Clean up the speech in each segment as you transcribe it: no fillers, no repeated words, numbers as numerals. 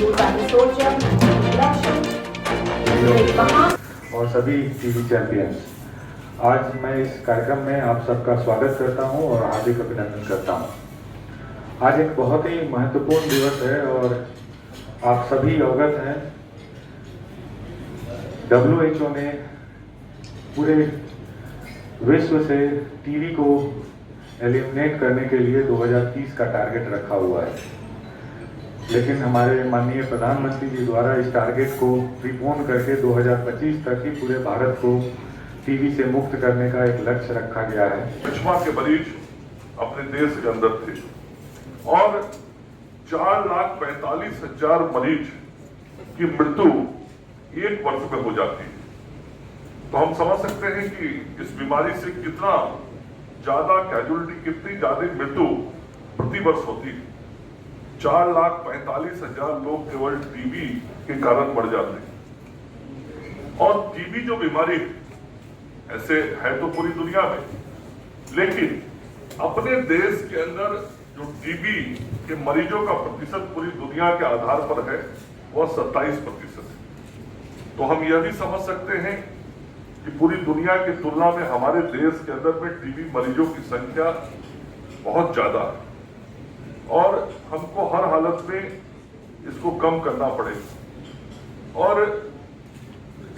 और सभी TV champions, आज मैं इस कार्यक्रम में आप सबका स्वागत करता हूं और हार्दिक अभिनंदन करता हूं। आज एक बहुत ही महत्वपूर्ण दिवस है और आप सभी अवगत हैं, WHO ने पूरे विश्व से टीवी को एलिमिनेट करने के लिए 2030 का टारगेट रखा हुआ है, लेकिन हमारे माननीय प्रधानमंत्री जी द्वारा इस टारगेट को प्रीपोन करके 2025 तक ही पूरे भारत को टीवी से मुक्त करने का एक लक्ष्य रखा गया है। चश्मा के मरीज अपने देश के अंदर थे और 4,45,000 मरीज की मृत्यु एक वर्ष में हो जाती है। तो हम समझ सकते हैं कि इस बीमारी से कितना ज्यादा कैजुअलिटी, कितनी ज्यादा मृत्यु प्रति वर्ष होती है। 4,45,000 लोग केवल टीबी के कारण मर जाते हैं। और टीबी जो बीमारी ऐसे है तो पूरी दुनिया में, लेकिन अपने देश के अंदर जो टीबी के मरीजों का प्रतिशत पूरी दुनिया के आधार पर है वह 27% है। तो हम यह भी समझ सकते हैं कि पूरी दुनिया की तुलना में हमारे देश के अंदर में टीबी मरीजों की संख्या बहुत ज्यादा है और हमको हर हालत में इसको कम करना पड़ेगा। और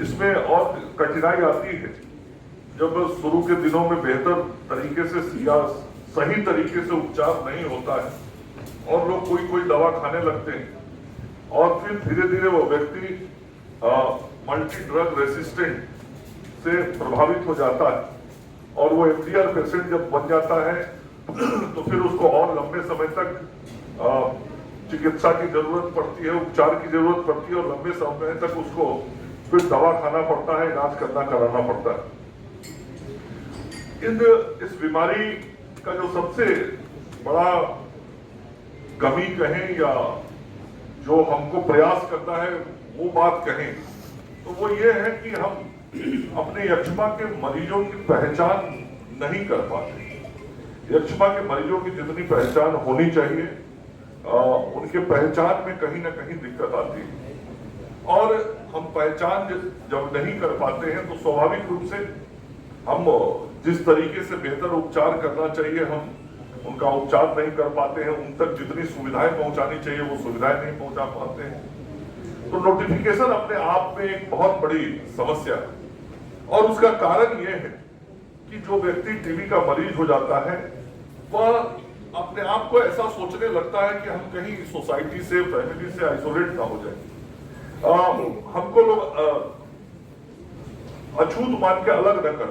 इसमें और कठिनाई आती है जब शुरू के दिनों में बेहतर तरीके से या सही तरीके से उपचार नहीं होता है और लोग कोई दवा खाने लगते हैं और फिर धीरे धीरे वो व्यक्ति मल्टी ड्रग रेसिस्टेंट से प्रभावित हो जाता है और वो एफडीआर पेशेंट जब बन जाता है तो फिर उसको और लंबे समय तक चिकित्सा की जरूरत पड़ती है, उपचार की जरूरत पड़ती है और लंबे समय तक उसको फिर दवा खाना पड़ता है, इलाज कराना पड़ता है। इस बीमारी का जो सबसे बड़ा कमी कहें या जो हमको प्रयास करना है वो बात कहें तो वो ये है कि हम अपने यक्ष्मा के मरीजों की पहचान नहीं कर पाते। यक्ष्मा के मरीजों की जितनी पहचान होनी चाहिए उनके पहचान में कहीं ना कहीं दिक्कत आती है और हम पहचान जब नहीं कर पाते हैं तो स्वाभाविक रूप से हम जिस तरीके से बेहतर उपचार करना चाहिए हम उनका उपचार नहीं कर पाते हैं, उन तक जितनी सुविधाएं पहुंचानी चाहिए वो सुविधाएं नहीं पहुंचा पाते हैं। तो नोटिफिकेशन अपने आप में एक बहुत बड़ी समस्या है और उसका कारण ये है कि जो व्यक्ति टीबी का मरीज हो जाता है वह अपने आप को ऐसा सोचने लगता है कि हम कहीं सोसाइटी से, फैमिली से आइसोलेट ना हो जाए, हमको लोग अछूत मान के अलग न कर